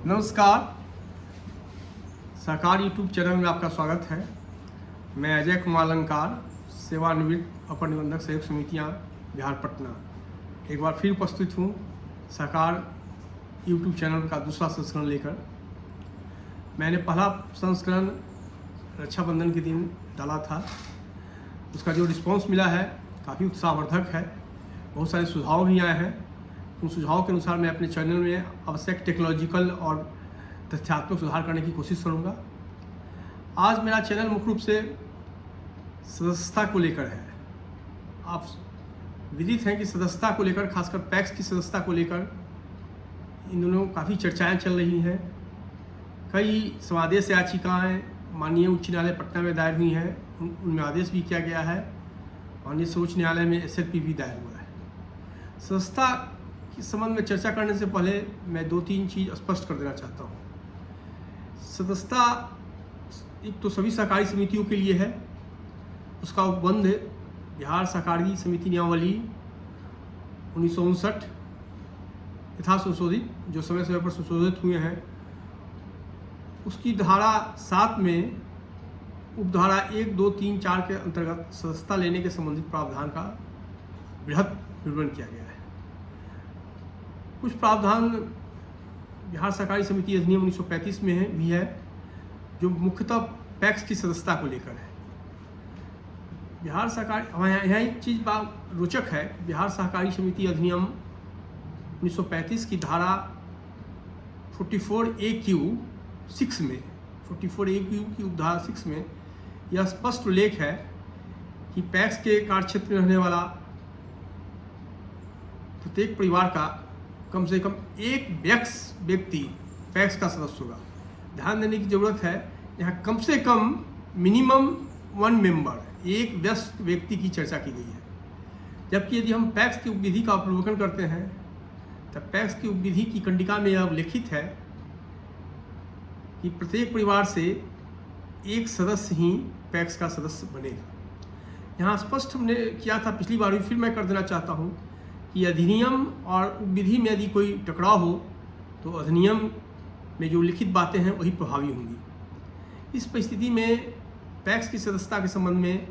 नमस्कार। सहकार YouTube channel में आपका स्वागत है। मैं अजय कुमार अलंकार, सेवानिवृत्त अपर निबंधक सहयोग समितियाँ बिहार पटना, एक बार फिर उपस्थित हूँ सहकार यूट्यूब चैनल का दूसरा संस्करण लेकर। मैंने पहला संस्करण रक्षाबंधन के दिन डाला था, उसका जो रिस्पांस मिला है काफ़ी उत्साहवर्धक है। बहुत सारे सुझाव भी आए हैं। उन सुझावों के अनुसार मैं अपने चैनल में आवश्यक टेक्नोलॉजिकल और तथ्यात्मक सुधार करने की कोशिश करूंगा। आज मेरा चैनल मुख्य रूप से सदस्यता को लेकर है। आप विदित हैं कि सदस्यता को लेकर, खासकर पैक्स की सदस्यता को लेकर इन दोनों काफ़ी चर्चाएं चल रही हैं। कई समादेश याचिकाएँ माननीय उच्च न्यायालय पटना में दायर हुई हैं, उनमें आदेश भी किया गया है। माननीय सर्वोच्च न्यायालय में SLP भी दायर हुआ है। सदस्यता के संबंध में चर्चा करने से पहले मैं 2-3 चीज़ स्पष्ट कर देना चाहता हूँ। सदस्यता एक तो सभी सहकारी समितियों के लिए है, उसका उपबंध बिहार सहकारी समिति नियमावली 1959 यथा संशोधित, जो समय समय पर संशोधित हुए हैं, उसकी धारा 7 में उपधारा 1, 2, 3, 4 के अंतर्गत सदस्यता लेने के संबंधित प्रावधान का बृहद विवरण किया गया है। कुछ प्रावधान बिहार सहकारी समिति अधिनियम 1935 में भी है, जो मुख्यतः पैक्स की सदस्यता को लेकर है। बिहार सहकारी, यहाँ एक चीज़ रोचक है। बिहार सहकारी समिति अधिनियम 1935 की धारा 44AQ(6) में, 44AQ की उपधारा 6 में यह स्पष्ट उल्लेख है कि पैक्स के कार्यक्षेत्र में रहने वाला प्रत्येक परिवार का कम से कम एक व्यक्ति पैक्स का सदस्य होगा। ध्यान देने की जरूरत है, यहाँ कम से कम मिनिमम 1 मेंबर, एक व्यक्ति की चर्चा की गई है। जबकि यदि हम पैक्स की उपविधि का अवलोकन करते हैं तब पैक्स की उपविधि की कंडिका में यह उल्लेखित है कि प्रत्येक परिवार से एक सदस्य ही पैक्स का सदस्य बनेगा। यहाँ स्पष्ट हमने किया था पिछली बार भी, फिर मैं कर देना चाहता हूँ कि अधिनियम और उपविधि में यदि कोई टकराव हो तो अधिनियम में जो लिखित बातें हैं वही प्रभावी होंगी। इस परिस्थिति में पैक्स की सदस्यता के संबंध में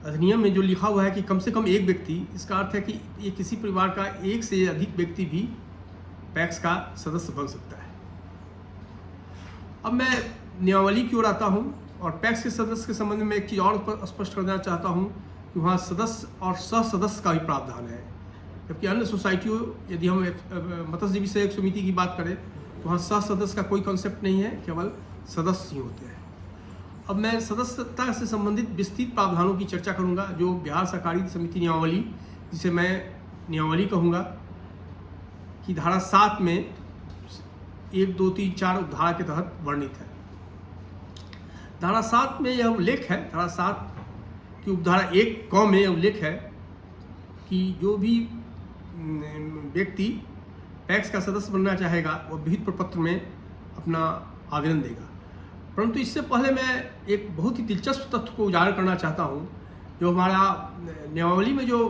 अधिनियम में जो लिखा हुआ है कि कम से कम एक व्यक्ति, इसका अर्थ है कि ये किसी परिवार का एक से अधिक व्यक्ति भी पैक्स का सदस्य बन सकता है। अब मैं नियमावली की ओर आता हूँ और पैक्स के सदस्य के संबंध में एक चीज़ और स्पष्ट कर देना चाहता हूँ कि वहाँ सदस्य और सह सदस्य का भी प्रावधान है। जबकि अन्य सोसाइटियों, यदि हम मत्स्यजीवी सहयोग समिति की बात करें तो वहाँ सह सदस्य का कोई कॉन्सेप्ट नहीं है, केवल सदस्य ही होते हैं। अब मैं सदस्यता से संबंधित विस्तृत प्रावधानों की चर्चा करूँगा, जो बिहार सहकारी समिति नियमावली, जिसे मैं नियमावली कहूँगा, कि धारा 7 में 1, 2, 3, 4 उपधारा के तहत वर्णित है। धारा 7 में यह उल्लेख है, धारा 7 की उपधारा 1 में यह उल्लेख है कि जो भी व्यक्ति पैक्स का सदस्य बनना चाहेगा वह विहित प्रपत्र में अपना आवेदन देगा। परंतु इससे पहले मैं एक बहुत ही दिलचस्प तथ्य को उजागर करना चाहता हूँ। जो हमारा नियमावली में जो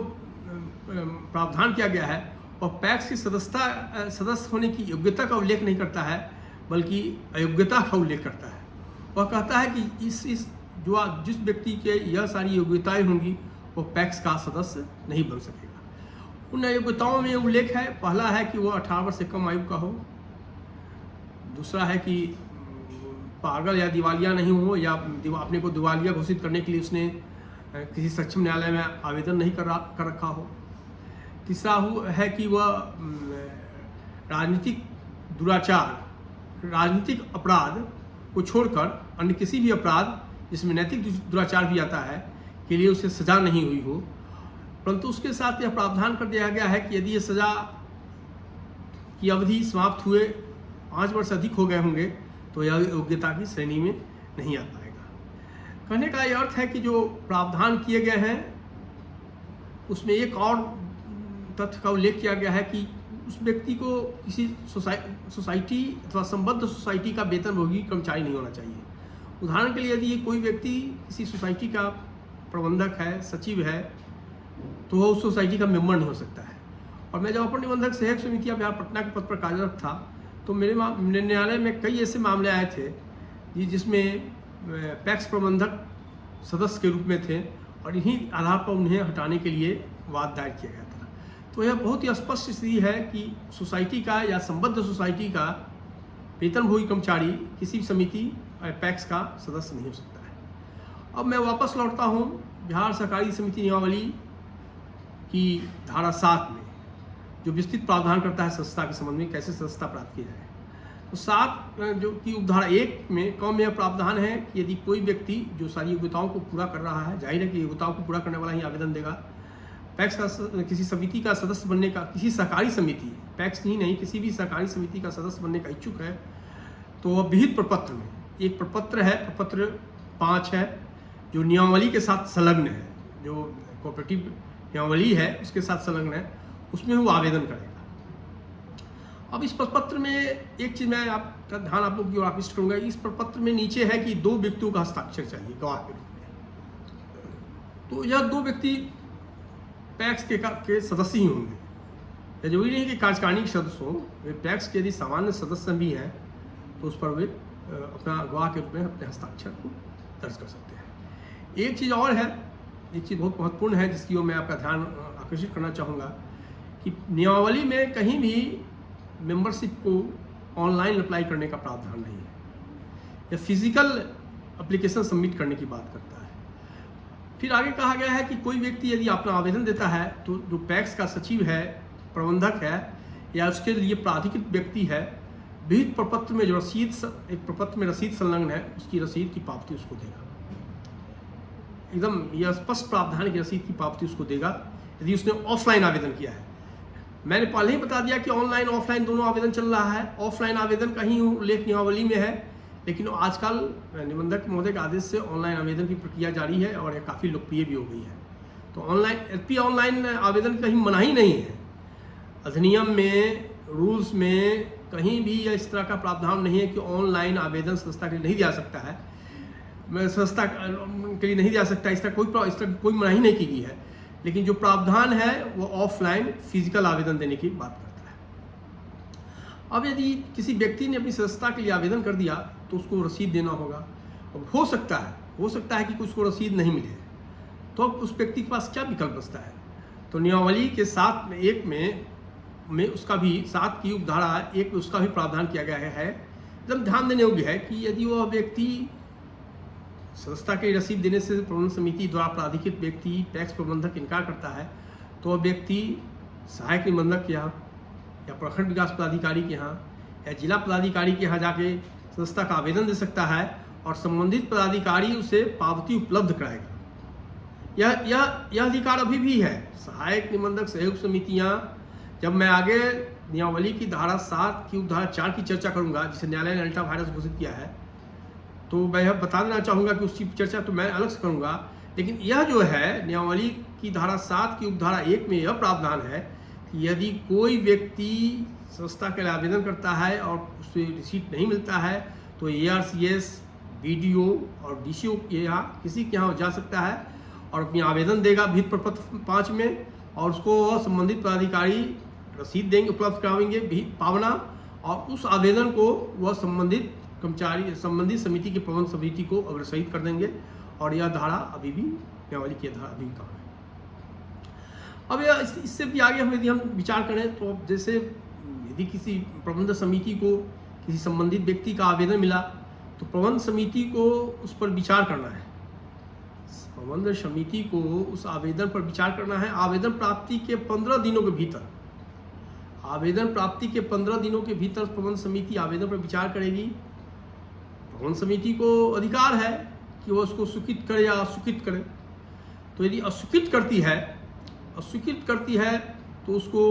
प्रावधान किया गया है वह पैक्स की सदस्य होने की योग्यता का उल्लेख नहीं करता है, बल्कि अयोग्यता का उल्लेख करता है। वह कहता है कि जिस व्यक्ति के यह सारी योग्यताएं होंगी वो पैक्स का सदस्य नहीं बन सकेगा। उन योग्यताओं में उल्लेख है, पहला है कि वो 18 वर्ष से कम आयु का हो, दूसरा है कि पागल या दिवालिया नहीं हो, या अपने को दिवालिया घोषित करने के लिए उसने किसी सक्षम न्यायालय में आवेदन नहीं कर रखा हो, तीसरा है कि वह राजनीतिक दुराचार, राजनीतिक अपराध को छोड़कर अन्य किसी भी अपराध जिसमें नैतिक दुराचार भी आता है के लिए उसे सज़ा नहीं हुई हो। परंतु उसके साथ यह प्रावधान कर दिया गया है कि यदि ये सज़ा की अवधि समाप्त हुए 5 वर्ष अधिक हो गए होंगे तो यह योग्यता की श्रेणी में नहीं आ पाएगा। कहने का यह अर्थ है कि जो प्रावधान किए गए हैं उसमें एक और तथ्य का उल्लेख किया गया है कि उस व्यक्ति को किसी सोसाइटी अथवा संबद्ध सोसाइटी का वेतनभोगी कर्मचारी नहीं होना चाहिए। उदाहरण के लिए यदि कोई व्यक्ति किसी सोसाइटी का प्रबंधक है, सचिव है, तो वह उस सोसाइटी का मेंबर नहीं हो सकता है। और मैं जब अपर निबंधक सहयोग समितियाँ बिहार पटना के पद पर कार्यरत था तो मेरे न्यायालय में कई ऐसे मामले आए थे जिसमें पैक्स प्रबंधक सदस्य के रूप में थे और इन्हीं आधार पर उन्हें हटाने के लिए वाद दायर किया गया था। तो यह बहुत ही स्पष्ट स्थिति है कि सोसाइटी का या संबद्ध सोसाइटी का वेतनभोगी कर्मचारी किसी भी समिति पैक्स का सदस्य नहीं हो सकता है। अब मैं वापस लौटता हूँ बिहार सहकारी समिति नियमावली की धारा 7 में, जो विस्तृत प्रावधान करता है संस्था के संबंध में कैसे संस्था प्राप्त की जाए। तो 7 जो कि उपधारा 1 में कौन में यह प्रावधान है कि यदि कोई व्यक्ति जो सारी योग्यताओं को पूरा कर रहा है, जाहिर है कि योग्यताओं को पूरा करने वाला ही आवेदन देगा, पैक्स का किसी समिति का सदस्य बनने का, किसी सहकारी समिति, पैक्स ही नहीं किसी भी सहकारी समिति का सदस्य बनने का इच्छुक है, तो वह विहित प्रपत्र में एक प्रपत्र है, प्रपत्र 5 है, जो नियमावली के साथ संलग्न है, जो कोऑपरेटिव नियमावली है उसके साथ संलग्न है, उसमें वो आवेदन करेगा। अब इस प्रपत्र में एक चीज़ मैं आपका ध्यान आप लोग की ओर आकृष्ट करूँगा, इस प्रपत्र में नीचे है कि 2 व्यक्तियों का हस्ताक्षर चाहिए गवाह के रूप में। तो यह 2 व्यक्ति पैक्स के सदस्य ही होंगे। यह जरूरी नहीं कि कार्यकारिणी के सदस्य हों, वे पैक्स के यदि सामान्य सदस्य भी हैं तो उस पर वे अपना गवाह के रूप में अपने हस्ताक्षर को दर्ज कर सकते हैं। एक चीज़ और है, एक चीज़ बहुत महत्वपूर्ण है जिसकी ओर मैं आपका ध्यान आकर्षित करना चाहूँगा कि नियमावली में कहीं भी मेंबरशिप को ऑनलाइन अप्लाई करने का प्रावधान नहीं है, या फिजिकल एप्लीकेशन सबमिट करने की बात करता है। फिर आगे कहा गया है कि कोई व्यक्ति यदि अपना आवेदन देता है तो जो पैक्स का सचिव है, प्रबंधक है या उसके लिए प्राधिकृत व्यक्ति है, विहित प्रपत्र में जो रसीद, एक प्रपत्र में रसीद संलग्न है, उसकी रसीद की पावती उसको देगा। एकदम यह स्पष्ट प्रावधान की रसीद की पावती उसको देगा यदि उसने ऑफलाइन आवेदन किया है। मैंने पहले ही बता दिया कि ऑनलाइन ऑफलाइन दोनों आवेदन चल रहा है। ऑफलाइन आवेदन कहीं उल्लेख नियमावली में है, लेकिन आजकल निबंधक महोदय के आदेश से ऑनलाइन आवेदन की प्रक्रिया जारी है और यह काफ़ी लोकप्रिय भी हो गई है। तो ऑनलाइन आवेदन कहीं मना ही नहीं है, अधिनियम में, रूल्स में कहीं भी इस तरह का प्रावधान नहीं है कि ऑनलाइन आवेदन संस्था के लिए नहीं दिया सकता है, संस्था के लिए नहीं दिया सकता, इस तरह कोई मनाही नहीं की गई है। लेकिन जो प्रावधान है वो ऑफलाइन फिजिकल आवेदन देने की बात करता है। अब यदि किसी व्यक्ति ने अपनी संस्था के लिए आवेदन कर दिया तो उसको रसीद देना होगा। अब हो सकता है कि उसको रसीद नहीं मिले, तो अब उस व्यक्ति के पास क्या विकल्प बचता है? तो नियमावली के 7 में 1 में उसका भी 7 की उपधारा 1 में उसका भी प्रावधान किया गया है। एकदम ध्यान देने योग्य है कि यदि वह व्यक्ति संस्था के रसीद देने से प्रबंधन समिति द्वारा प्राधिकृत व्यक्ति पैक्स प्रबंधक इनकार करता है, तो वह व्यक्ति सहायक निबंधक के यहाँ या प्रखंड विकास पदाधिकारी के यहाँ या जिला पदाधिकारी के यहाँ जाके संस्था का आवेदन दे सकता है और संबंधित पदाधिकारी उसे पावती उपलब्ध कराएगा। यह अधिकार अभी भी है। सहायक निबंधक सहयोग समितियाँ, जब मैं आगे नियमावली की धारा 7 की उपधारा 4 की चर्चा करूँगा, जिसे न्यायालय ने अल्टा वायरस घोषित किया है, तो मैं यह बता देना चाहूँगा कि उसकी चर्चा तो मैं अलग से करूँगा। लेकिन यह जो है नियमावली की धारा 7 की उपधारा 1 में यह प्रावधान है कि यदि कोई व्यक्ति संस्था के लिए आवेदन करता है और उसे रिसीट नहीं मिलता है तो ARCS, BDO और DCO के यहाँ किसी के यहाँ जा सकता है और अपनी आवेदन देगा विहित प्रपत्र 5 में, और उसको संबंधित पदाधिकारी रसीद देंगे, उपलब्ध कराएंगे पावना, और उस आवेदन को वह संबंधित समिति की प्रबंधन समिति को अग्रसरित कर देंगे। और यह धारा अभी भी नियमावली की धारा अभी काम है। अब यह इससे भी आगे यदि हम विचार करें तो जैसे यदि किसी प्रबंधन समिति को किसी संबंधित व्यक्ति का आवेदन मिला तो प्रबंधन समिति को उस पर विचार करना है। प्रबंधन समिति को उस आवेदन पर विचार करना है। आवेदन प्राप्ति के 15 दिनों के भीतर, आवेदन प्राप्ति के 15 दिनों के भीतर प्रबंधन समिति आवेदन पर विचार करेगी। प्रबंधन समिति को अधिकार है कि वह उसको स्वीकृत करे या अस्वीकृत करे। तो यदि अस्वीकृत करती है तो उसको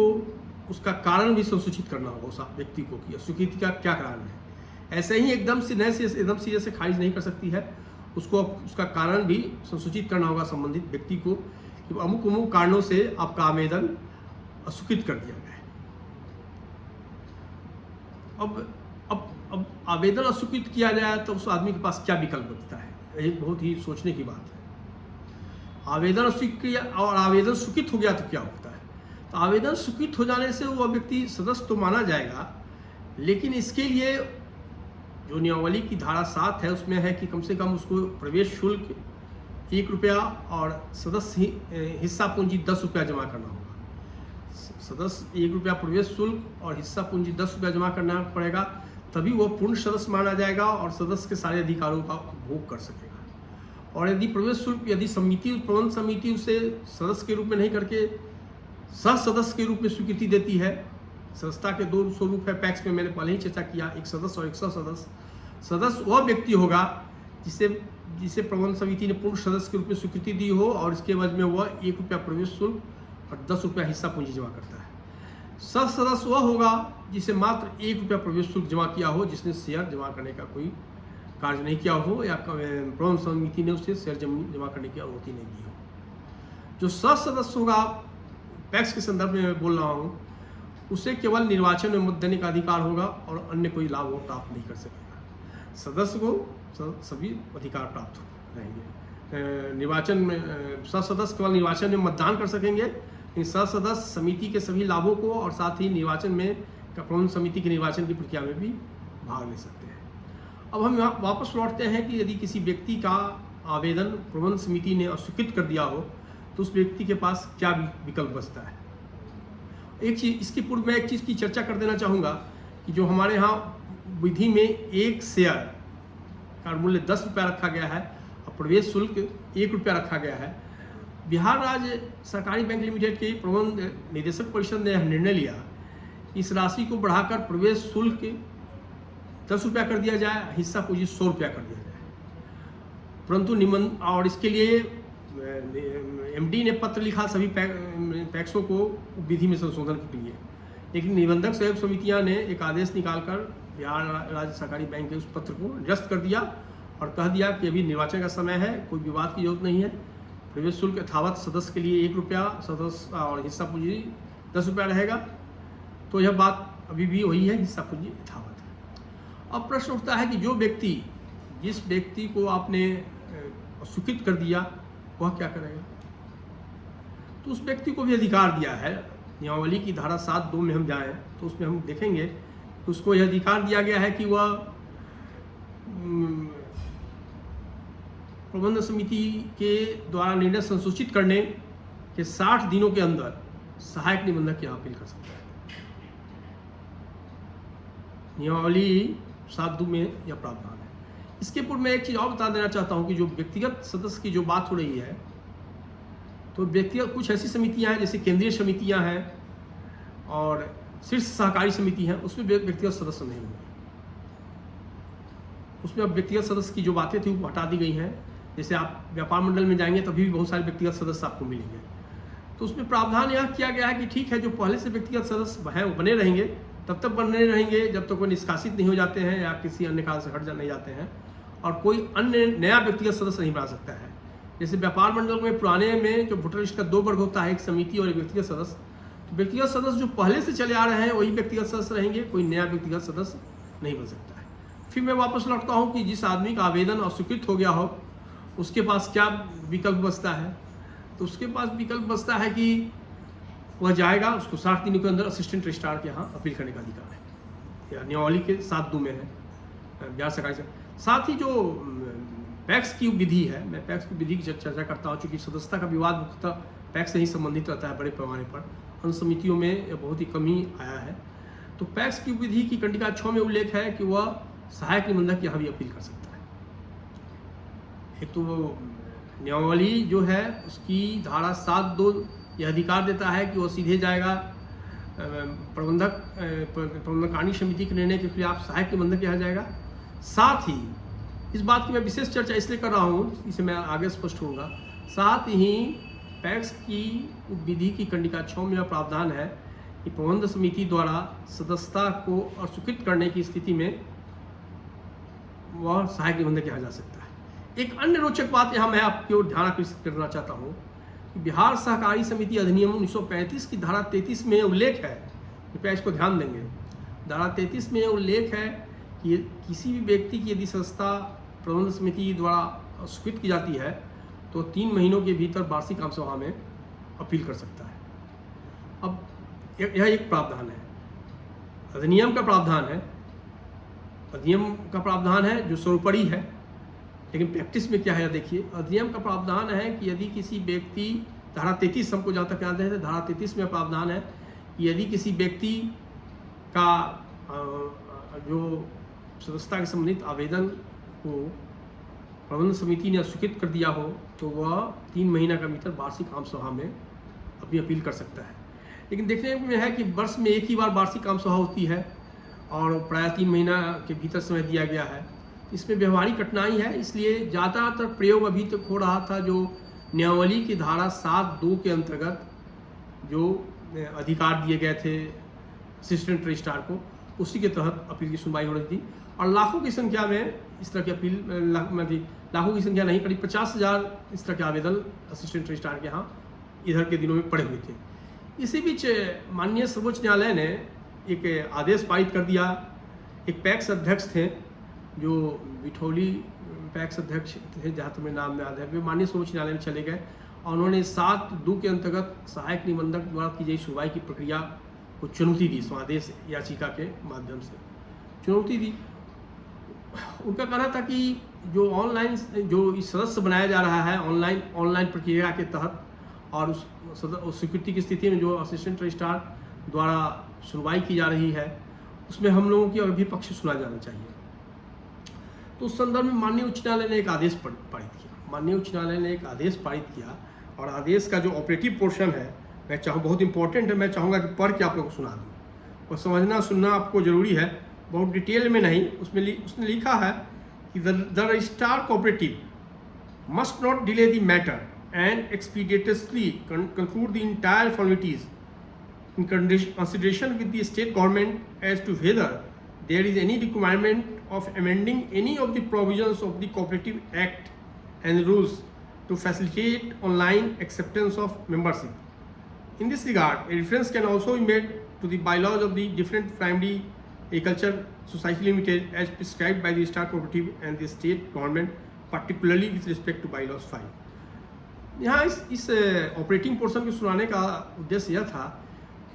उसका कारण भी संसूचित करना होगा उस व्यक्ति को कि अस्वीकृति का क्या कारण है। ऐसे ही एकदम सीधे से खारिज नहीं कर सकती है, उसको उसका कारण भी संसूचित करना होगा संबंधित व्यक्ति को कि अमुक अमुक कारणों से आपका आवेदन अस्वीकृत कर दिया गया है। अब आवेदन अस्वीकृत किया जाए तो उस आदमी के पास क्या विकल्प बचता है? एक बहुत ही सोचने की बात है। आवेदन अस्वीकृत और आवेदन स्वीकृत हो गया तो क्या होता है? तो आवेदन स्वीकृत हो जाने से वह व्यक्ति सदस्य तो माना जाएगा, लेकिन इसके लिए जो नियमावली की धारा 7 है उसमें है कि कम से कम उसको प्रवेश शुल्क 1 रुपया और सदस्य हिस्सा पूंजी 10 रुपया जमा करना होगा। सदस्य 1 रुपया प्रवेश शुल्क और हिस्सा पूंजी 10 रुपया जमा करना पड़ेगा, तभी वो पूर्ण सदस्य माना जाएगा और सदस्य के सारे अधिकारों का उपभोग कर सकेगा। और यदि प्रवेश शुल्क यदि प्रबंध समिति उसे सदस्य के रूप में नहीं करके सह सदस्य के रूप में स्वीकृति देती है, संस्था के 2 स्वरूप है पैक्स में, मैंने पहले ही चर्चा किया, एक सदस्य और एक सह सदस्य। सदस्य वह व्यक्ति होगा जिसे प्रबंध समिति ने पूर्ण सदस्य के रूप में स्वीकृति दी हो और इसके एवज में वह 1 रुपया प्रवेश शुल्क और 10 रुपया हिस्सा पूंजी जमा करता है। सह सदस्य वह होगा जिसे मात्र 1 रुपया प्रवेश शुल्क जमा किया हो, जिसने शेयर जमा करने का कोई कार्य नहीं किया हो या प्रबंध समिति ने उसे शेयर जमा करने की अनुमति नहीं दी हो। जो सह सदस्य होगा, पैक्स के संदर्भ में मैं बोल रहा हूँ, उसे केवल निर्वाचन में मत देने का अधिकार होगा और अन्य कोई लाभ वो प्राप्त नहीं कर सकेगा। सदस्य को सभी अधिकार प्राप्त रहेंगे। निर्वाचन में सह सदस्य केवल निर्वाचन में मतदान कर सकेंगे, लेकिन सह सदस्य समिति के सभी लाभों को और साथ ही निर्वाचन में प्रबंध समिति के निर्वाचन की प्रक्रिया में भी भाग ले सकते हैं। अब हम वापस लौटते हैं कि यदि किसी व्यक्ति का आवेदन प्रबंध समिति ने अस्वीकृत कर दिया हो तो उस व्यक्ति के पास क्या विकल्प बचता है। एक चीज़, इसके पूर्व मैं एक चीज़ की चर्चा कर देना चाहूँगा कि जो हमारे यहाँ विधि में एक शेयर का मूल्य 10 रुपया रखा गया है और प्रवेश शुल्क 1 रुपया रखा गया है। बिहार राज्य सहकारी बैंक लिमिटेड के प्रबंध निदेशक परिषद ने यह निर्णय लिया, इस राशि को बढ़ाकर प्रवेश शुल्क 10 रुपया कर दिया जाए, हिस्सा पूंजी 100 रुपया कर दिया जाए। परंतु और इसके लिए एमडी ने पत्र लिखा सभी पैक्सों को विधि में संशोधन के लिए, लेकिन निबंधक सहयोग समितियां ने एक आदेश निकालकर बिहार राज्य सहकारी बैंक के उस पत्र को निरस्त कर दिया और कह दिया कि अभी निर्वाचन का समय है, कोई विवाद की जरूरत नहीं है। प्रवेश शुल्क यथावत सदस्य के लिए 1 रुपया सदस्य और हिस्सा पूंजी 10 रुपया रहेगा। तो यह बात अभी भी वही है, हिस्सा पूंजी यथावत है। अब प्रश्न उठता है कि जिस व्यक्ति को आपने स्वीकृत कर दिया वह क्या करेगा। तो उस व्यक्ति को भी अधिकार दिया है। नियमावली की धारा 7(2) में हम जाएं तो उसमें हम देखेंगे कि उसको यह अधिकार दिया गया है कि वह प्रबंध समिति के द्वारा निर्णय संसूचित करने के 60 दिनों के अंदर सहायक निबंधक की अपील कर सकता है। नियमावली 7(2) में यह प्रावधान है। इसके पूर्व मैं एक चीज़ और बता देना चाहता हूँ कि जो व्यक्तिगत सदस्य की जो बात हो रही है, तो व्यक्तिगत कुछ ऐसी समितियां हैं जैसे केंद्रीय समितियां हैं और शीर्ष सहकारी समिति हैं, उसमें व्यक्तिगत सदस्य नहीं होंगे। उसमें अब व्यक्तिगत सदस्य की जो बातें थी वो हटा दी गई हैं। जैसे आप व्यापार मंडल में जाएंगे तभी भी बहुत सारे व्यक्तिगत सदस्य आपको मिलेंगे। तो उसमें प्रावधान यह किया गया है कि ठीक है, जो पहले से व्यक्तिगत सदस्य हैं वो बने रहेंगे, तब तक बने रहेंगे जब तक वो निष्कासित नहीं हो जाते हैं या किसी अन्य कारण से हट नहीं जाते हैं, और कोई अन्य नया व्यक्तिगत सदस्य नहीं बना सकता है। जैसे व्यापार मंडल में पुराने में जो वोटर लिस्ट का 2 वर्ग होता है, एक समिति और एक व्यक्तिगत सदस्य। तो व्यक्तिगत सदस्य जो पहले से चले आ रहे हैं वही व्यक्तिगत सदस्य रहेंगे, कोई नया व्यक्तिगत सदस्य नहीं बन सकता है। फिर मैं वापस लौटता हूँ कि जिस आदमी का आवेदन अस्वीकृत हो गया हो उसके पास क्या विकल्प बचता है। तो उसके पास विकल्प बचता है कि वह जाएगा, उसको 60 दिनों के अंदर असिस्टेंट रजिस्ट्रार के यहाँ अपील करने का अधिकार है, या नियमावली के 7(2) में है बिहार सरकारी से। साथ ही जो पैक्स की विधि है, मैं पैक्स की विधि की चर्चा करता हूँ, चूँकि सदस्यता का विवाद मुख्यतः पैक्स से ही संबंधित रहता है बड़े पैमाने पर। अन्य समितियों में बहुत ही कमी आया है। तो पैक्स की विधि की कंडिका 6 में उल्लेख है कि वह सहायक निबंधक यहाँ भी अपील कर सकता है। एक तो नियमावली जो है उसकी धारा 7(2) यह अधिकार देता है कि वह सीधे जाएगा प्रबंधकारिणी समिति के निर्णय के खिलाफ सहायक निबंधक यहाँ जाएगा। साथ ही इस बात की मैं विशेष चर्चा इसलिए कर रहा हूँ, इसे मैं आगे स्पष्ट होगा। साथ ही पैक्स की विधि की कंडिका 6 में यह प्रावधान है कि प्रबंध समिति द्वारा सदस्यता को अस्वीकृत करने की स्थिति में वह सहायक निबंधक यहाँ जा सकता है। एक अन्य रोचक बात यहाँ मैं आपकी ओर ध्यान आकर्षित करना चाहता हूँ कि बिहार सहकारी समिति अधिनियम 1935 की धारा 33 में उल्लेख है, कृपया इसको ध्यान देंगे। धारा 33 में उल्लेख है कि किसी भी व्यक्ति की यदि संस्था प्रबंध समिति द्वारा स्वीकृत की जाती है तो 3 महीनों के भीतर वार्षिक आम सभा में अपील कर सकता है। अब यह एक प्रावधान है। अधिनियम का प्रावधान है, अधिनियम का प्रावधान है जो सर्वोपरि है, लेकिन प्रैक्टिस में क्या है देखिए। अधिनियम का प्रावधान है कि यदि किसी व्यक्ति, धारा 33 हमको जहाँ तक याद है, धारा 33 में प्रावधान है कि यदि किसी व्यक्ति का जो सदस्यता के संबंधित आवेदन को प्रबंधन समिति ने अस्वीकृत कर दिया हो तो वह 3 महीना का भीतर वार्षिक आम सभा में अपनी अपील कर सकता है। लेकिन देखने में है कि वर्ष में एक ही बार वार्षिक आम सभा होती है और प्राय 3 महीना के भीतर समय दिया गया है। इसमें व्यवहारिक कठिनाई है, इसलिए ज़्यादातर प्रयोग अभी तक हो रहा था जो न्यायावली की धारा 7(2) के अंतर्गत जो अधिकार दिए गए थे असिस्टेंट रजिस्ट्रार को, उसी के तहत अपील की सुनवाई हो रही थी। और लाखों की संख्या में इस तरह की अपील, लाखों की संख्या नहीं, करीब 50,000 इस तरह के आवेदन असिस्टेंट रजिस्ट्रार के यहाँ इधर के दिनों में पड़े हुए थे। इसी बीच माननीय सर्वोच्च न्यायालय ने एक आदेश पारित कर दिया। एक पैक्स अध्यक्ष थे जो बिठौली पैक्स अध्यक्ष थे, जहाँ तक मेरे नाम में याद है, वे माननीय सर्वोच्च न्यायालय में चले गए और उन्होंने 7(2) के अंतर्गत सहायक निबंधक द्वारा की गई सुनवाई की प्रक्रिया को चुनौती दी, स्वादेश याचिका के माध्यम से चुनौती दी। उनका कहना था कि जो ऑनलाइन जो इस सदस्य बनाया जा रहा है ऑनलाइन प्रक्रिया के तहत और उस स्वीकृति की स्थिति में जो असिस्टेंट रजिस्ट्रार द्वारा सुनवाई की जा रही है उसमें हम लोगों की अभी पक्ष सुना जाना चाहिए। तो उस संदर्भ में माननीय उच्च न्यायालय ने एक आदेश पारित किया। माननीय उच्च न्यायालय ने एक आदेश पारित किया और आदेश का जो ऑपरेटिव पोर्शन है मैं बहुत इंपॉर्टेंट है, मैं चाहूँगा कि पढ़ के आप लोगों को सुना दूँ और समझना सुनना आपको ज़रूरी है, बहुत डिटेल में नहीं। उसने लिखा है कि the registrar cooperative must not delay the matter and expeditiously conclude the entire formalities in consideration with the state government as to whether there is any requirement of amending any of the provisions of the Cooperative Act and rules to facilitate online acceptance of membership. In this regard, a reference can also be made to the bylaws of the different primary agriculture society limited as prescribed by the Star Cooperative and the state government, particularly with respect to bylaws 5. यहाँ इस operating portion को सुनाने का उद्देश्य यह था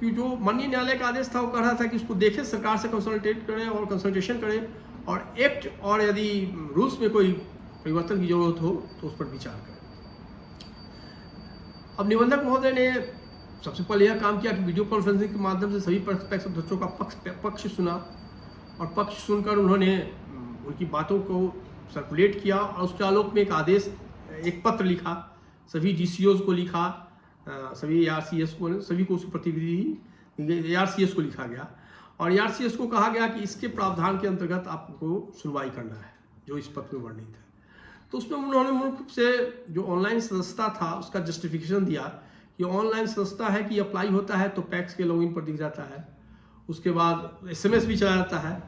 कि जो माननीय न्यायालय का आदेश था वो कह रहा था कि उसको देखें, सरकार से कंसल्टेट करें और कंसल्टेशन करें और एक्ट और यदि रूल्स में कोई परिवर्तन की जरूरत हो तो उस पर विचार करें। अब निबंधक महोदय ने सबसे पहले यह काम किया कि वीडियो कॉन्फ्रेंसिंग के माध्यम से सभी पैक्स अध्यक्षों का पक्ष सुना और पक्ष सुनकर उन्होंने उनकी बातों को सर्कुलेट किया और उसके आलोक में एक पत्र लिखा, सभी DCOs को लिखा, सभी ARCS को, सभी को उसकी प्रतिनिधि ARCS को लिखा गया और ARCS को कहा गया कि इसके प्रावधान के अंतर्गत आपको सुनवाई करना है जो इस पत्र में वर्णित है। तो उसमें उन्होंने मुख्य रूप से जो ऑनलाइन सदस्यता था उसका जस्टिफिकेशन दिया कि ऑनलाइन सदस्यता है कि अप्लाई होता है तो पैक्स के लॉगिन पर दिख जाता है, उसके बाद SMS भी चला जाता है।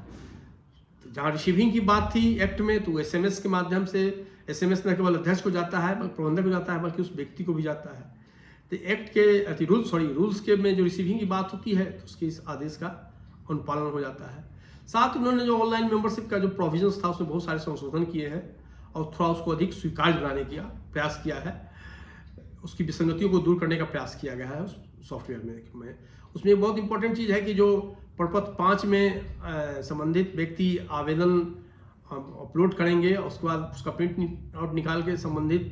तो जहाँ रिसीविंग की बात थी एक्ट में तो SMS के माध्यम से SMS न केवल अध्यक्ष को जाता है बल्कि प्रबंधक को जाता है बल्कि उस व्यक्ति को भी जाता है। तो एक्ट के रूल्स के में जो रिसीविंग की बात होती है तो उसके इस आदेश का अनुपालन हो जाता है। साथ उन्होंने जो ऑनलाइन मेंबरशिप का जो प्रोविजंस था उसमें बहुत सारे संशोधन किए हैं और थोड़ा उसको अधिक स्वीकार्य बनाने का प्रयास किया है, उसकी विसंगतियों को दूर करने का प्रयास किया गया है उस सॉफ्टवेयर में। उसमें एक बहुत इंपॉर्टेंट चीज़ है कि जो प्रपत्र 5 में संबंधित व्यक्ति आवेदन अपलोड करेंगे और उसके बाद उसका प्रिंट आउट निकाल के संबंधित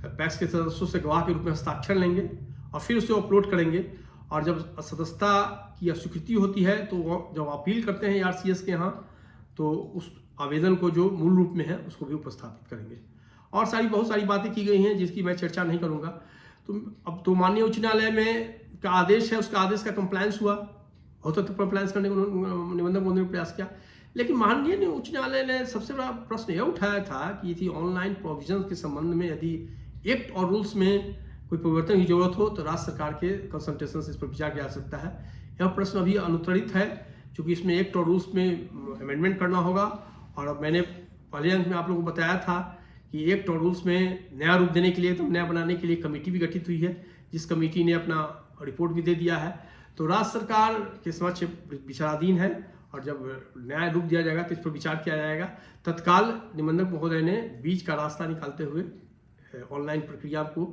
पैक्स के सदस्यों से गवाह के रूप में हस्ताक्षर लेंगे और फिर उसे अपलोड करेंगे और जब सदस्यता की स्वीकृति होती है तो जब अपील करते हैं ARCS के यहाँ तो उस आवेदन को जो मूल रूप में है उसको भी उपस्थापित करेंगे और बहुत सारी बातें की गई हैं जिसकी मैं चर्चा नहीं करूँगा। तो अब तो माननीय उच्च न्यायालय में का आदेश है, उसका आदेश का कंप्लायंस हुआ, बहुत हद तक कंप्लायंस करने को निबंधक महोदय ने प्रयास किया, लेकिन माननीय उच्च न्यायालय ने सबसे बड़ा प्रश्न यह उठाया था कि थी ऑनलाइन प्रोविजन के संबंध में यदि एक्ट और रूल्स में कोई परिवर्तन की जरूरत हो तो राज्य सरकार के कंसल्टेशन से इस पर विचार किया जा सकता है। यह प्रश्न अभी अनुत्तरित है क्योंकि इसमें एक्ट और रूल्स में अमेंडमेंट करना होगा और अब मैंने पहले अंक में आप लोगों को बताया था कि एक्ट और रूल्स में नया रूप देने के लिए तो नया बनाने के लिए कमेटी भी गठित हुई है जिस कमेटी ने अपना रिपोर्ट भी दे दिया है। तो राज्य सरकार के समक्ष विचाराधीन है और जब नया रूप दिया जाएगा तो इस पर विचार किया जाएगा। तत्काल निबंधक महोदय ने बीच का रास्ता निकालते हुए ऑनलाइन प्रक्रिया को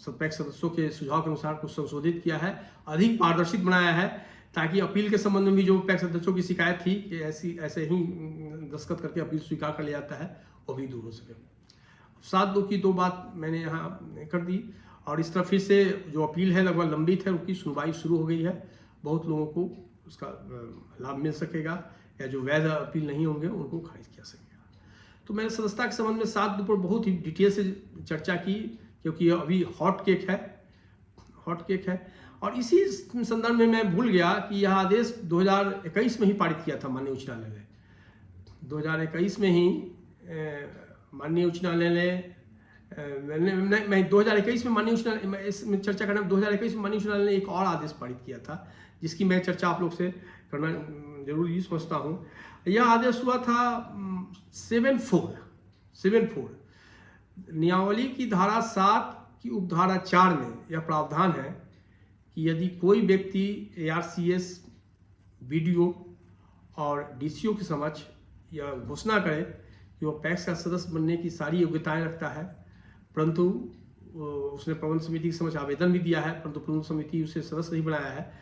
पैक्स सदस्यों के सुझाव के अनुसार कुछ संशोधित किया है, अधिक पारदर्शित बनाया है। ताकि अपील के संबंध में भी जो पैक्स अध्यक्षों की शिकायत थी कि ऐसे ही दस्तखत करके अपील स्वीकार कर लिया जाता है, वो भी दूर हो सके। 7/2 की 2 बात मैंने यहाँ कर दी, और इस तरह फिर से जो अपील है लगभग लंबित है, उनकी सुनवाई शुरू हो गई है। बहुत लोगों को उसका लाभ मिल सकेगा, या जो वैध अपील नहीं होंगे उनको खारिज किया सकेगा। तो मैंने सदस्यता के संबंध में 7/2 पर बहुत ही डिटेल से चर्चा की, क्योंकि यह अभी हॉट केक है। और इसी संदर्भ में मैं भूल गया कि यह आदेश 2021 में ही पारित किया था माननीय उच्च न्यायालय ने। 2021 में ही माननीय उच्च न्यायालय ने मैं 2021 में माननीय उच्च न्यायालय इसमें चर्चा करना 2021 में माननीय उच्च न्यायालय ने एक और आदेश पारित किया था, जिसकी मैं चर्चा आप लोग से करना जरूरी समझता हूँ। यह आदेश हुआ था 7/4 नियमावली की धारा 7 की उपधारा 4 में यह प्रावधान है कि यदि कोई व्यक्ति ARCS BDO और DCO के समक्ष यह घोषणा करे कि वह पैक्स का सदस्य बनने की सारी योग्यताएं रखता है, परंतु उसने प्रबंध समिति के समक्ष आवेदन भी दिया है, परंतु प्रबंध समिति उसे सदस्य नहीं बनाया है,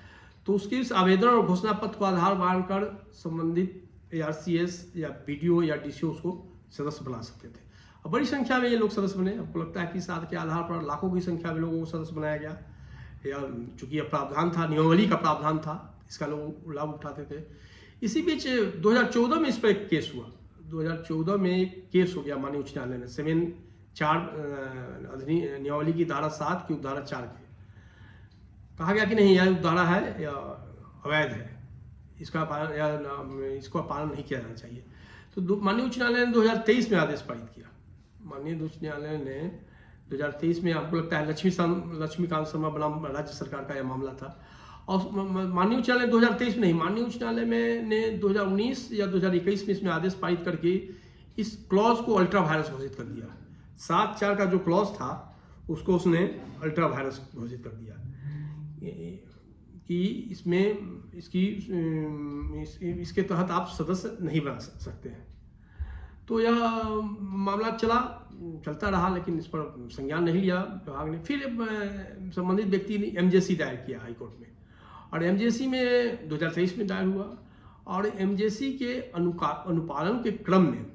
तो उसके इस आवेदन और घोषणा पत्र को आधार मानकर संबंधित ARCS या BDO या DCO उसको सदस्य बना सकते थे। अब बड़ी संख्या में ये लोग सदस्य बने। हमको लगता है कि इस आदेश के आधार पर लाखों की संख्या में लोगों को सदस्य बनाया गया, या चूंकि यह प्रावधान था, नियमावली का प्रावधान था, इसका लोग लाभ उठाते थे। इसी बीच 2014 में इस पर एक केस हुआ। 2014 में एक केस हो गया माननीय उच्च न्यायालय में 7/4 नियमावली की धारा 7 की उपधारा 4 के कहा गया कि नहीं, यह उपधारा है या अवैध है, इसका पालन नहीं किया जाना चाहिए। तो माननीय उच्च न्यायालय ने 2023 में आदेश पारित किया। माननीय उच्च न्यायालय ने 2023 में, आपको लगता है लक्ष्मीकांत शर्मा बनाम राज्य सरकार का यह मामला था, और माननीय उच्च न्यायालय 2023 में नहीं, माननीय उच्च न्यायालय में ने 2019 या 2021 में इसमें आदेश पारित करके इस क्लॉज को अल्ट्रा वायरस घोषित कर दिया। 7/4 का जो क्लॉज था उसको उसने अल्ट्रा वायरस घोषित कर दिया कि इसके तहत आप सदस्य नहीं बना सकते हैं। तो यह मामला चलता रहा, लेकिन इस पर संज्ञान नहीं लिया विभाग ने। फिर संबंधित व्यक्ति ने MJC दायर किया हाई कोर्ट में, और MJC में 2023 में दायर हुआ, और MJC के अनुपालन के क्रम में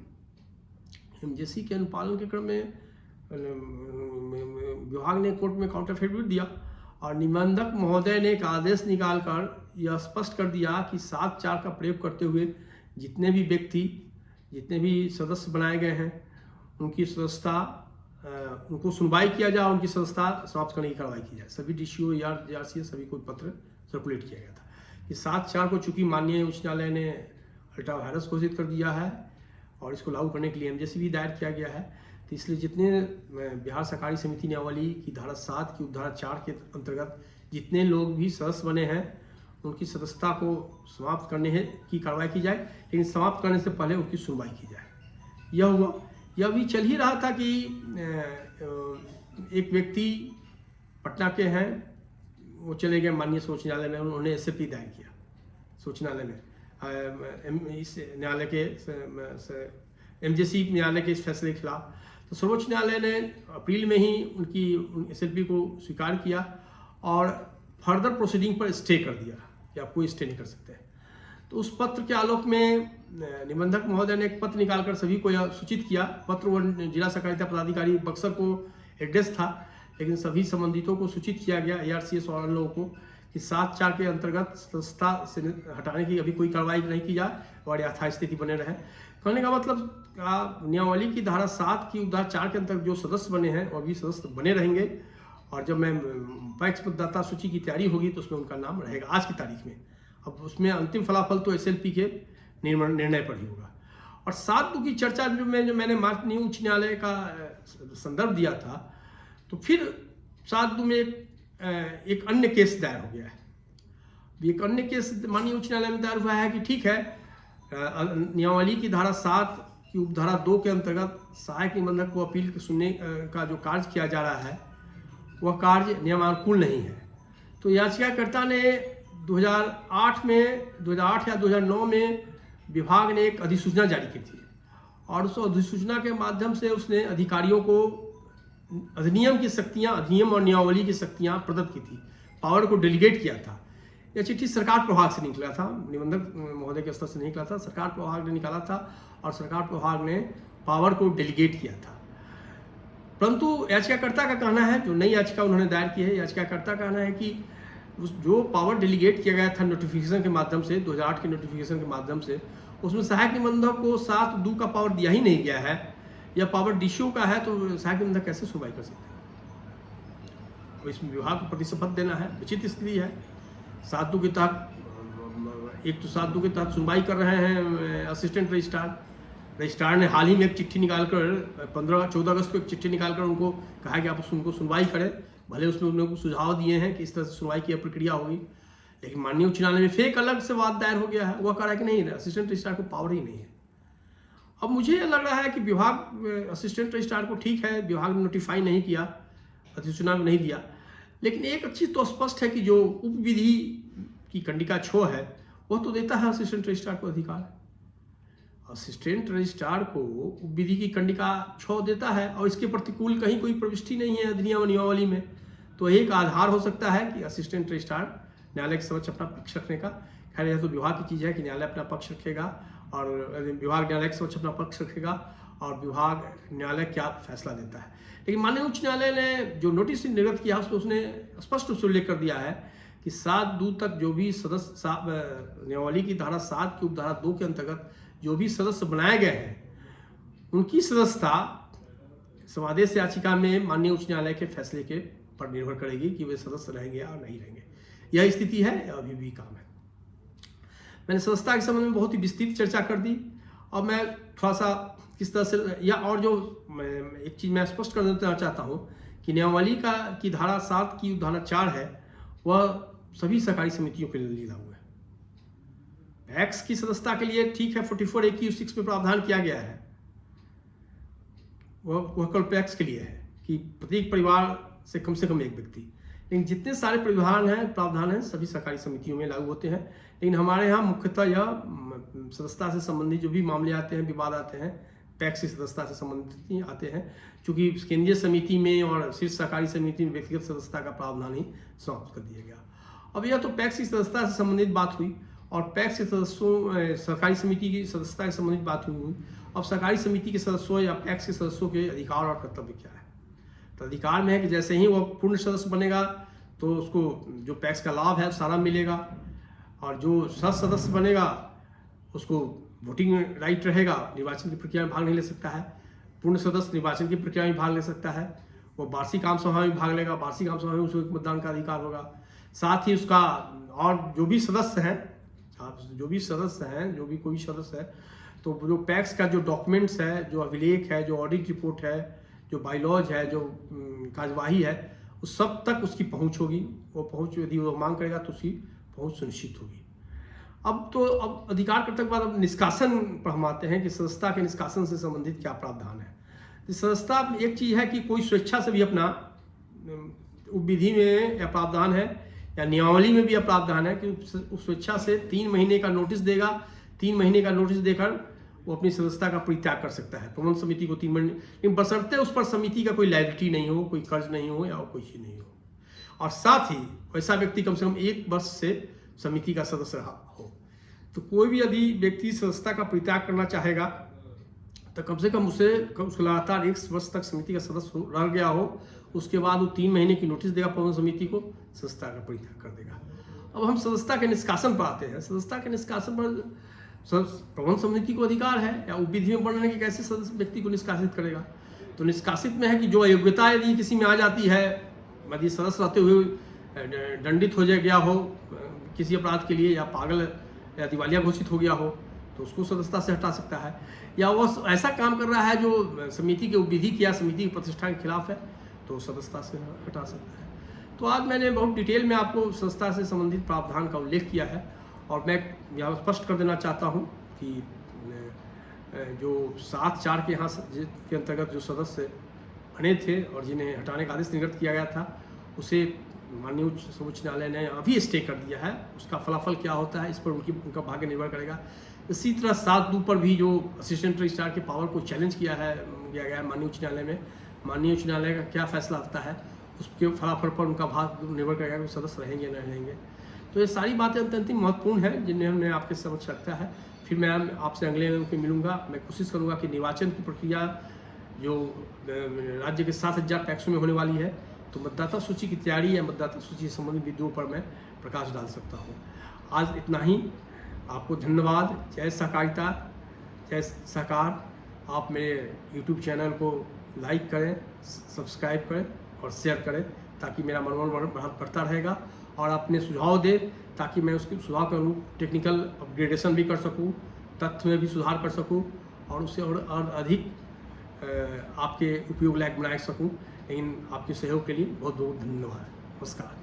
विभाग ने कोर्ट में काउंटर एफिडेविट दिया, और निबंधक महोदय ने एक आदेश निकालकर यह स्पष्ट कर दिया कि 7/4 का प्रयोग करते हुए जितने भी सदस्य बनाए गए हैं उनकी सदस्यता, उनको सुनवाई किया जाए, उनकी सदस्यता समाप्त करने की कार्रवाई की जाए। सभी DCO या ARCS सभी को पत्र सर्कुलेट किया गया था कि 7/4 को चूंकि माननीय उच्च न्यायालय ने अल्ट्रा वायरस घोषित कर दिया है और इसको लागू करने के लिए MJC भी दायर किया गया है, तो इसलिए जितने बिहार सहकारी समिति नियमावली की धारा 7 की उपधारा 4 के अंतर्गत जितने लोग भी सदस्य बने हैं उनकी सदस्यता को समाप्त करने की कार्रवाई की जाए, लेकिन समाप्त करने से पहले उनकी सुनवाई की जाए। यह हुआ। यह भी चल ही रहा था कि एक व्यक्ति पटना के हैं, वो चले गए माननीय सर्वोच्च न्यायालय में, उन्होंने SAP दायर किया सर्वोच्च न्यायालय में, इस न्यायालय के MJC न्यायालय के इस फैसले के खिलाफ। तो सर्वोच्च न्यायालय ने अप्रैल में ही उनकी SLP को स्वीकार किया और फर्दर प्रोसीडिंग पर स्टे कर दिया कि आप कोई स्टे नहीं कर सकते। तो उस पत्र के आलोक में निबंधक महोदय ने एक पत्र निकालकर सभी को यह सूचित किया। पत्र व जिला सहकारिता पदाधिकारी बक्सर को एड्रेस था, लेकिन सभी संबंधितों को सूचित किया गया, ARCS और अन्य लोगों को, कि 7/4 के अंतर्गत सदस्यता से हटाने की अभी कोई कार्रवाई नहीं की जाए और यथास्थिति बने रहे। कहने का मतलब नियमावली की धारा 7 की उपधारा 4 के अंतर्गत जो सदस्य बने हैं और भी सदस्य बने रहेंगे, और जब मैं पैक्स मतदाता सूची की तैयारी होगी तो उसमें उनका नाम रहेगा आज की तारीख में। अब उसमें अंतिम फलाफल तो SLP के निर्णय पर ही होगा। और 7/2 की चर्चा में जो मैंने माननीय उच्च न्यायालय का संदर्भ दिया था, तो फिर 7/2 में एक अन्य केस दायर हो गया है। एक अन्य केस माननीय उच्च न्यायालय में दायर हुआ है कि ठीक है, नियमावली की धारा 7 की उपधारा 2 के अंतर्गत सहायक निबंधक को अपील सुनने का जो कार्य किया जा रहा है वह कार्य नियमानुकूल नहीं है। तो याचिकाकर्ता ने 2008 या 2009 में विभाग ने एक अधिसूचना जारी की थी, और उस अधिसूचना के माध्यम से उसने अधिकारियों को अधिनियम और नियमावली की शक्तियां प्रदत्त की थी, पावर को डेलीगेट किया था। यह चिट्ठी सरकार प्रभाग से निकला था, निबंधक महोदय के स्तर से नहीं निकला था, सरकार प्रभाग ने निकाला था और सरकार प्रभाग ने पावर को डेलीगेट किया था। परंतु याचिकाकर्ता का कहना है, जो नई याचिका उन्होंने दायर की है, याचिकाकर्ता का कहना है कि उस जो पावर डेलीगेट किया गया था नोटिफिकेशन के माध्यम से, 2008 के नोटिफिकेशन के माध्यम से, उसमें सहायक निबंधक को 7(2) का पावर दिया ही नहीं गया है, या पावर डीसीओ का है, तो सहायक निबंधक कैसे सुनवाई कर सकते हैं? इसमें विभाग को प्रतिशपथ देना है, विचित्र स्थिति है। 7(2) के तहत, एक तो 7(2) के तहत सुनवाई कर रहे हैं असिस्टेंट रजिस्ट्रार ने हाल ही में एक चिट्ठी निकालकर 14 अगस्त को एक चिट्ठी निकालकर उनको कहा कि आप उनको सुनवाई करें, भले उसमें उन्होंने सुझाव दिए हैं कि इस तरह से सुनवाई की प्रक्रिया होगी, लेकिन माननीय उच्च न्यायालय में फिर अलग से वाद दायर हो गया है। वह कह रहा है कि नहीं, असिस्टेंट रजिस्ट्रार को पावर ही नहीं है। अब मुझे लग रहा है कि विभाग असिस्टेंट रजिस्ट्रार को, ठीक है विभाग ने नोटिफाई नहीं किया, अधिसूचना नहीं दिया, लेकिन एक चीज़ तो स्पष्ट है कि जो उप विधि की कंडिका 6 है वह तो देता है असिस्टेंट रजिस्ट्रार को अधिकार। असिस्टेंट रजिस्ट्रार को उप विधि की कंडिका 6 देता है और इसके प्रतिकूल कहीं कोई प्रविष्टि नहीं है अधिनियम नियमावली में, तो एक आधार हो सकता है कि असिस्टेंट रजिस्ट्रार न्यायालय के समक्ष अपना पक्ष रखने का। खैर यह तो विभाग की चीज़ है कि न्यायालय अपना पक्ष रखेगा और विभाग न्यायालय के समक्ष अपना पक्ष रखेगा और विभाग न्यायालय क्या फैसला देता है। लेकिन माननीय उच्च न्यायालय ने जो नोटिस निर्गत किया उसमें उसने स्पष्ट रूप से उल्लेख कर दिया है कि 7(2) तक जो भी सदस्य नियमावली की धारा 7 की उपधारा 2 के अंतर्गत जो भी सदस्य बनाए गए हैं उनकी सदस्यता समादेश याचिका में माननीय उच्च न्यायालय के फैसले के पर निर्भर करेगी कि वे सदस्य रहेंगे या नहीं रहेंगे। यह स्थिति है, यह अभी भी काम है। मैंने सदस्यता के संबंध में बहुत ही विस्तृत चर्चा कर दी और मैं थोड़ा सा किस तरह से, या और जो एक चीज़ मैं स्पष्ट कर देना चाहता हूँ कि नियमावली की धारा 7 की धारा 4 है, वह सभी सहकारी समितियों के लिए लागू है। पैक्स की सदस्यता के लिए ठीक है 44(a)(6) में प्रावधान किया गया है, वह केवल पैक्स के लिए है कि प्रत्येक परिवार से कम एक व्यक्ति, लेकिन जितने सारे प्रावधान हैं सभी सहकारी समितियों में लागू होते हैं। लेकिन हमारे यहाँ मुख्यतः यह सदस्यता से संबंधित जो भी मामले आते हैं, विवाद आते हैं, पैक्स की सदस्यता से संबंधित आते हैं, क्योंकि केंद्रीय समिति में और शीर्ष सहकारी समिति में व्यक्तिगत सदस्यता का प्रावधान ही समाप्त कर दिया गया। अब यह तो पैक्स की सदस्यता से संबंधित बात हुई और पैक्स के सदस्यों, सहकारी समिति की सदस्यता से संबंधित बात हुई। अब सहकारी समिति के सदस्यों या पैक्स के सदस्यों के अधिकार और कर्तव्य क्या है? तो अधिकार में है कि जैसे ही वह पूर्ण सदस्य बनेगा तो उसको जो पैक्स का लाभ है सारा मिलेगा, और जो सदस्य बनेगा उसको वोटिंग राइट रहेगा, निर्वाचन की प्रक्रिया में भाग नहीं ले सकता है। पूर्ण सदस्य निर्वाचन की प्रक्रिया में भाग ले सकता है, वो वार्षिक आम सभा में भाग लेगा, वार्षिक आम सभा में उसको मतदान का अधिकार होगा। साथ ही उसका और जो भी सदस्य हैं, जो भी कोई सदस्य है, तो जो पैक्स का जो डॉक्यूमेंट्स है, जो अभिलेख है, जो ऑडिट रिपोर्ट है, जो बाइलॉज है, जो कार्यवाही है, उस सब तक उसकी पहुंच होगी। वो पहुंच यदि वो मांग करेगा तो उसकी पहुंच सुनिश्चित होगी। अब अधिकार कर्तव्य के बाद अब निष्कासन पर हम आते हैं कि सदस्यता के निष्कासन से संबंधित क्या प्रावधान है। सदस्यता एक चीज़ है कि कोई स्वेच्छा से भी अपना विधि में या प्रावधान है या नियमावली में भी प्रावधान है कि उस स्वेच्छा से 3 महीने का नोटिस देगा, 3 महीने का नोटिस देकर वो अपनी सदस्यता का परित्याग कर सकता है। प्रबंध समिति को 3 महीने, लेकिन बशर्ते उस पर समिति का कोई लायबिलिटी नहीं हो, कोई कर्ज नहीं हो या कोई चीज़ नहीं हो, और साथ ही वैसा व्यक्ति कम से कम 1 वर्ष से समिति का सदस्य रहा हो। तो कोई भी यदि व्यक्ति सदस्यता का परित्याग करना चाहेगा तो कम से कम उसको लगातार 1 वर्ष तक समिति का सदस्य रह गया हो, उसके बाद वो 3 महीने की नोटिस देगा प्रबंध समिति को, सदस्यता का परित्याग कर देगा। अब हम सदस्यता के निष्कासन पर आते हैं। सदस्यता के निष्कासन पर प्रबंध समिति को अधिकार है या उपविधि में वर्णन कि कैसे सदस्य व्यक्ति को निष्कासित करेगा। तो निष्कासित में है कि जो अयोग्यता यदि किसी में आ जाती है, यदि सदस्य रहते हुए दंडित हो गया हो किसी अपराध के लिए, या पागल या दिवालिया घोषित हो गया हो, तो उसको सदस्यता से हटा सकता है। या वो ऐसा काम कर रहा है जो समिति के उपविधि की या समिति की प्रतिष्ठा के खिलाफ है, तो सदस्यता से हटा सकता है। तो आज मैंने बहुत डिटेल में आपको सदस्यता से संबंधित प्रावधान का उल्लेख किया है, और मैं यहाँ स्पष्ट कर देना चाहता हूँ कि जो 7(4) के यहाँ के अंतर्गत जो सदस्य बने थे और जिन्हें हटाने का आदेश निर्गत किया गया था, उसे माननीय उच्च न्यायालय ने अभी स्टे कर दिया है। उसका फलाफल क्या होता है इस पर उनका भाग्य निर्भर करेगा। इसी तरह 7(2) पर भी जो असिस्टेंट रजिस्ट्रार के पावर को चैलेंज किया गया है माननीय उच्च न्यायालय में, माननीय उच्च न्यायालय का क्या फैसला आता है उसके फलाफल पर उनका भाग निर्भर करेगा कि सदस्य रहेंगे या नहीं रहेंगे। तो ये सारी बातें अत्यंत महत्वपूर्ण हैं जिन्हें हमने आपके समक्ष रखा है। फिर मैं आपसे अगले में मिलूंगा। मैं कोशिश करूंगा कि निर्वाचन की प्रक्रिया जो राज्य के 7,000 पैक्सों में होने वाली है, तो मतदाता सूची की तैयारी या मतदाता सूची से संबंधित बिंदुओं पर मैं प्रकाश डाल सकता हूँ। आज इतना ही। आपको धन्यवाद। जय सहकारिता, जय सहकार। आप मेरे YouTube चैनल को लाइक करें, सब्सक्राइब करें और शेयर करें, ताकि मेरा मनोबल बढ़ता रहेगा। और अपने सुझाव दें ताकि मैं उसके सुझाव के अनुरूप टेक्निकल अपग्रेडेशन भी कर सकूं, तथ्य में भी सुधार कर सकूं और उसे और अधिक आपके उपयोग लायक बना सकूं। लेकिन आपके सहयोग के लिए बहुत बहुत धन्यवाद। नमस्कार।